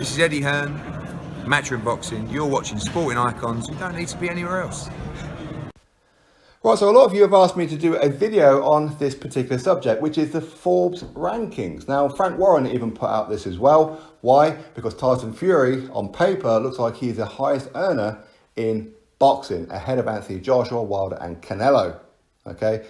This is Eddie Hearn, Matchroom Boxing. You're watching Sporting Icons. You don't need to be anywhere else. Right, so a lot of you have asked me to do a video on this particular subject, which is the Forbes rankings. Now, Frank Warren even put out this as well. Why? Because Tyson Fury, on paper, looks like he's the highest earner in boxing, ahead of Anthony Joshua, Wilder and Canelo. Okay?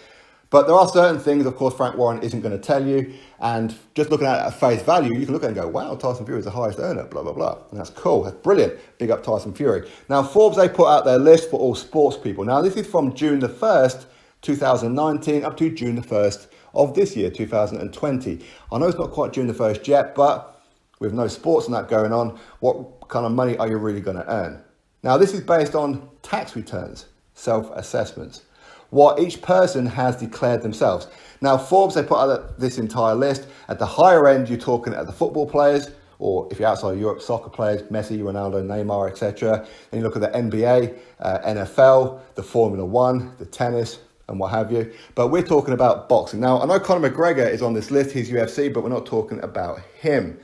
But there are certain things, of course, Frank Warren isn't going to tell you. And just looking at it at face value, you can look at it and go, wow, Tyson Fury is the highest earner, blah, blah, blah. And that's cool. That's brilliant. Big up Tyson Fury. Now, Forbes, they put out their list for all sports people. Now, this is from June the 1st, 2019, up to June the 1st of this year, 2020. I know it's not quite June the 1st yet, but with no sports and that going on, what kind of money are you really going to earn? Now, this is based on tax returns, self-assessments, what each person has declared themselves. Now, Forbes, they put out this entire list. At the higher end, you're talking at the football players, or if you're outside of Europe, soccer players, Messi, Ronaldo, Neymar, etc. Then you look at the NBA, NFL, the Formula One, the tennis, and what have you. But we're talking about boxing. Now, I know Conor McGregor is on this list, he's UFC, but we're not talking about him.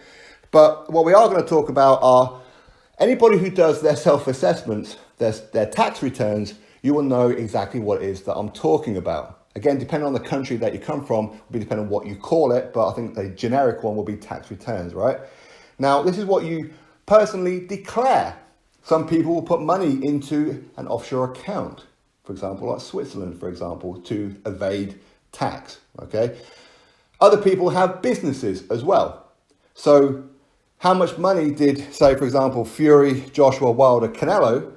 But what we are going to talk about are anybody who does their self-assessments, their tax returns. You will know exactly what it is that I'm talking about. Again, depending on the country that you come from, will be depending on what you call it, but I think the generic one will be tax returns, right? Now, this is what you personally declare. Some people will put money into an offshore account, for example, like Switzerland, for example, to evade tax, okay? Other people have businesses as well. So how much money did, say, for example, Fury, Joshua, Wilder, Canelo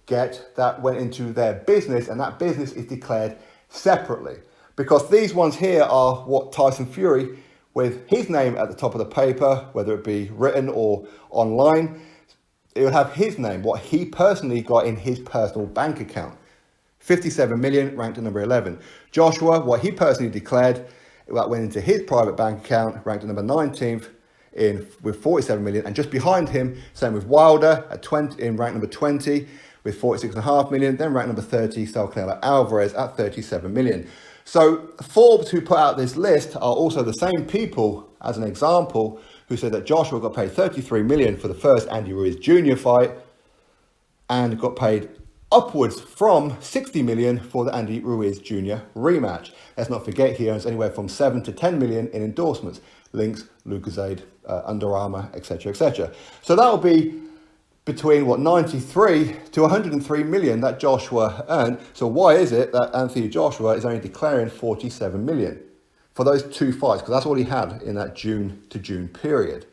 get that went into their business, and that business is declared separately? Because these ones here are what Tyson Fury, with his name at the top of the paper, whether it be written or online, it would have his name, what he personally got in his personal bank account. 57 million, ranked at number 11. Joshua, what he personally declared, that went into his private bank account, ranked at number 19th with 47 million. And just behind him, same with Wilder at 20, in rank number 20, with 46.5 million, then ranked number 30, Saul Canelo Alvarez at 37 million. So Forbes, who put out this list, are also the same people, as an example, who said that Joshua got paid 33 million for the first Andy Ruiz Jr. fight and got paid upwards from 60 million for the Andy Ruiz Jr. rematch. Let's not forget he earns anywhere from 7 to 10 million in endorsements, links, Lucozade, Under Armour, etc., etc. So that will be between 93 to 103 million that Joshua earned. So why is it that Anthony Joshua is only declaring 47 million for those two fights? Because that's all he had in that June to June period.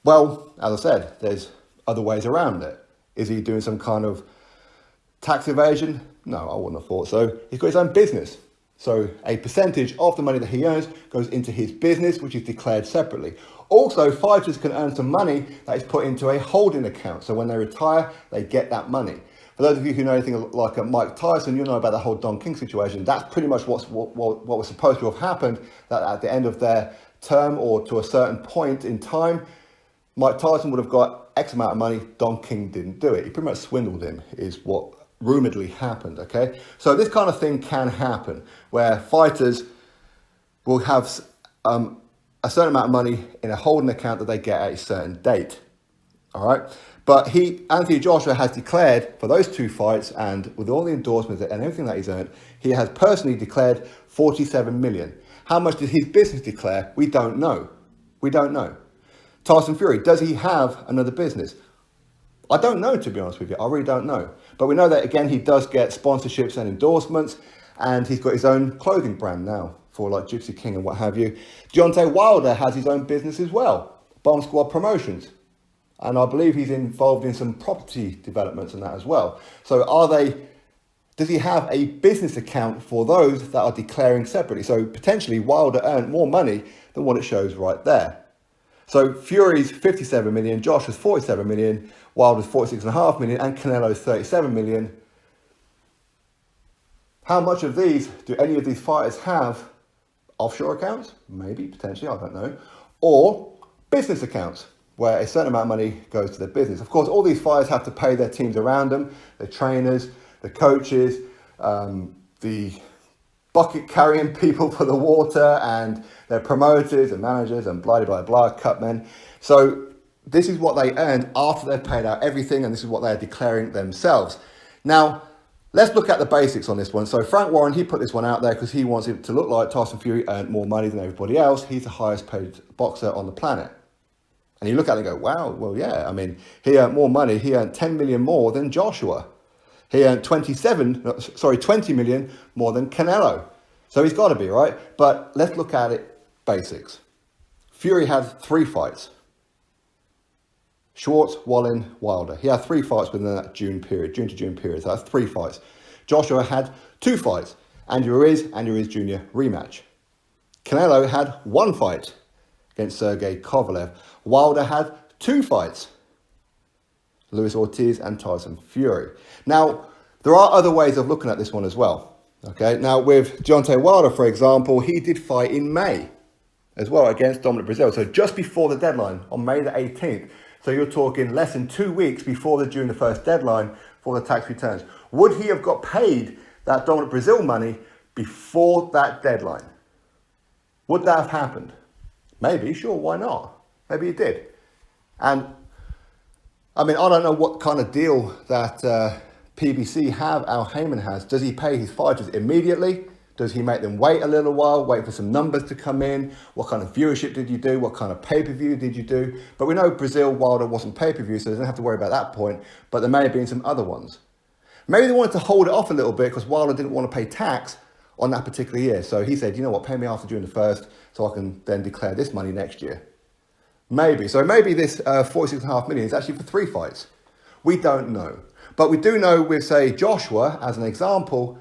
Well, as I said, there's other ways around it. Is he doing some kind of tax evasion? No, I wouldn't have thought so. He's got his own business. So a percentage of the money that he earns goes into his business, which is declared separately. Also, fighters can earn some money that is put into a holding account. So when they retire, they get that money. For those of you who know anything like Mike Tyson, you know about the whole Don King situation. That's pretty much what was supposed to have happened, that at the end of their term or to a certain point in time, Mike Tyson would have got X amount of money. Don King didn't do it. He pretty much swindled him, is what rumoredly happened, okay? So this kind of thing can happen, where fighters will have a certain amount of money in a holding account that they get at a certain date, all right? But Anthony Joshua has declared for those two fights, and with all the endorsements and everything that he's earned, he has personally declared 47 million. How much did his business declare? We don't know. We don't know. Tyson Fury, does he have another business? I don't know, to be honest with you. I really don't know. But we know that, again, he does get sponsorships and endorsements, and he's got his own clothing brand now for like Gypsy King and what have you. Deontay Wilder has his own business as well, Bomb Squad Promotions. And I believe he's involved in some property developments and that as well. So does he have a business account for those that are declaring separately? So potentially Wilder earned more money than what it shows right there. So Fury's 57 million, Joshua's 47 million, Wilder's 46.5 million, and Canelo's 37 million. How much of these do any of these fighters have? Offshore accounts? Maybe, potentially, I don't know. Or business accounts, where a certain amount of money goes to their business. Of course, all these fighters have to pay their teams around them, their trainers, the coaches, the bucket carrying people for the water, and their promoters and managers and blah, blah, blah, cut men. So this is what they earned after they've paid out everything, and this is what they're declaring themselves. Now, let's look at the basics on this one. So Frank Warren, he put this one out there because he wants it to look like Tyson Fury earned more money than everybody else. He's the highest paid boxer on the planet. And you look at it and go, wow, well, yeah. I mean, he earned more money. He earned 10 million more than Joshua. He earned 20 million more than Canelo. So he's got to be, right? But let's look at it basics. Fury had 3 fights. Schwartz, Wallin, Wilder. He had 3 fights within that June to June period. So that's 3 fights. Joshua had 2 fights. Andy Ruiz Jr. rematch. Canelo had 1 fight against Sergey Kovalev. Wilder had 2 fights. Luis Ortiz and Tyson Fury. Now, there are other ways of looking at this one as well. Okay, now with Deontay Wilder, for example, he did fight in May as well against Dominic Breazeale. So just before the deadline on May the 18th. So you're talking less than 2 weeks before the June the 1st deadline for the tax returns. Would he have got paid that Dominic Breazeale money before that deadline? Would that have happened? Maybe, sure, why not? Maybe it did. And I mean, I don't know what kind of deal that PBC have, Al Heyman has. Does he pay his fighters immediately? Does he make them wait a little while, wait for some numbers to come in? What kind of viewership did you do? What kind of pay-per-view did you do? But we know Breazeale Wilder wasn't pay-per-view, so they don't have to worry about that point. But there may have been some other ones. Maybe they wanted to hold it off a little bit because Wilder didn't want to pay tax on that particular year. So he said, you know what, pay me after June the 1st so I can then declare this money next year. Maybe. So maybe this 46.5 million is actually for 3 fights. We don't know. But we do know with, say, Joshua, as an example,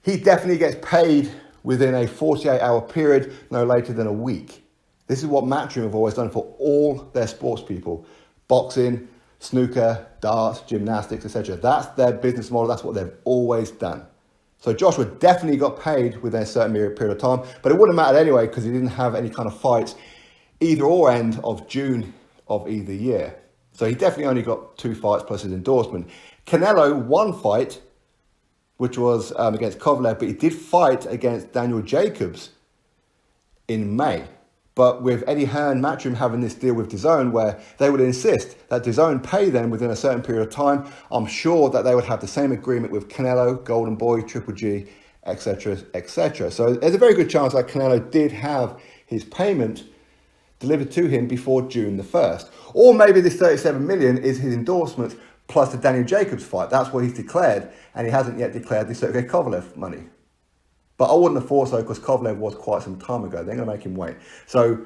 he definitely gets paid within a 48-hour period, no later than a week. This is what Matchroom have always done for all their sports people. Boxing, snooker, darts, gymnastics, etc. That's their business model. That's what they've always done. So Joshua definitely got paid within a certain period of time, but it wouldn't have mattered anyway because he didn't have any kind of fights either or end of June of either year. So he definitely only got 2 fights plus his endorsement. Canelo, 1 fight, which was against Kovalev, but he did fight against Daniel Jacobs in May. But with Eddie Hearn Matchroom having this deal with DAZN where they would insist that DAZN pay them within a certain period of time, I'm sure that they would have the same agreement with Canelo, Golden Boy, Triple G, etc., etc. So there's a very good chance that Canelo did have his payment delivered to him before June the 1st. Or maybe this 37 million is his endorsement plus the Daniel Jacobs fight. That's what he's declared, and he hasn't yet declared the Sergey Kovalev money. But I wouldn't have thought so because Kovalev was quite some time ago. They're going to make him wait. So,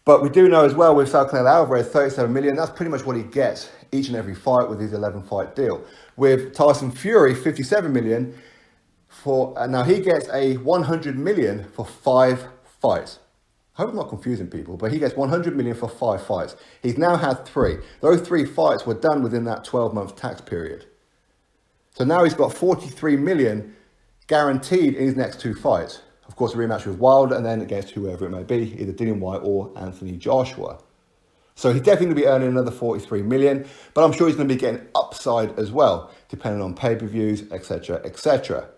but we do know as well with Saul Canelo Alvarez, 37 million, that's pretty much what he gets each and every fight with his 11-fight deal. With Tyson Fury, 57 million, now he gets a 100 million for 5 fights. I hope I'm not confusing people, but he gets 100 million for 5 fights. He's now had 3. Those 3 fights were done within that 12-month tax period. So now he's got 43 million guaranteed in his next 2 fights. Of course, a rematch with Wilder and then against whoever it may be, either Dillian Whyte or Anthony Joshua. So he's definitely going to be earning another 43 million, but I'm sure he's going to be getting upside as well, depending on pay-per-views, etc., etc.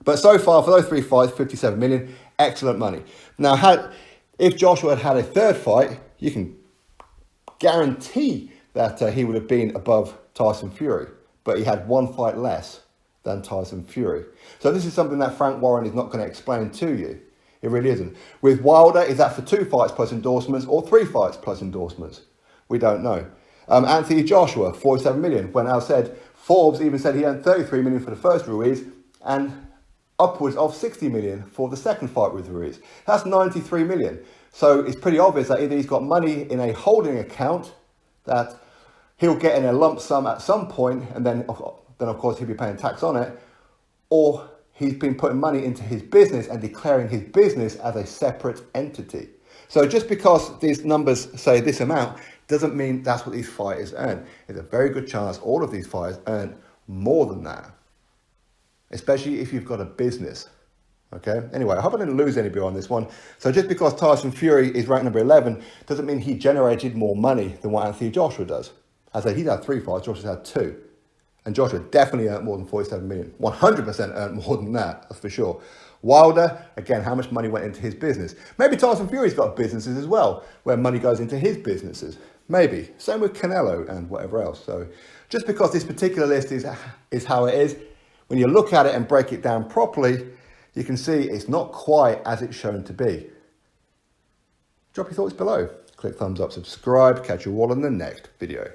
But so far, for those 3 fights, 57 million, excellent money. Now, if Joshua had a 3rd fight, you can guarantee that he would have been above Tyson Fury. But he had 1 fight less than Tyson Fury. So this is something that Frank Warren is not going to explain to you. It really isn't. With Wilder, is that for 2 fights plus endorsements or 3 fights plus endorsements? We don't know. Anthony Joshua, 47 million. When Al said, Forbes even said he earned 33 million for the first Ruiz and upwards of 60 million for the second fight with Ruiz. That's 93 million. So it's pretty obvious that either he's got money in a holding account that he'll get in a lump sum at some point, and then of course he'll be paying tax on it, or he's been putting money into his business and declaring his business as a separate entity. So just because these numbers say this amount doesn't mean that's what these fighters earn. There's a very good chance all of these fighters earn more than that, especially if you've got a business. Okay, anyway, I hope I didn't lose anybody on this one. So just because Tyson Fury is ranked number 11 doesn't mean he generated more money than what Anthony Joshua does. As I said, he's had 3 fights, Joshua's had 2. And Joshua definitely earned more than 47 million. 100% earned more than that, that's for sure. Wilder, again, how much money went into his business? Maybe Tyson Fury's got businesses as well, where money goes into his businesses. Maybe. Same with Canelo and whatever else. So just because this particular list is how it is, when you look at it and break it down properly, you can see it's not quite as it's shown to be. Drop your thoughts below. Click thumbs up, subscribe, catch you all in the next video.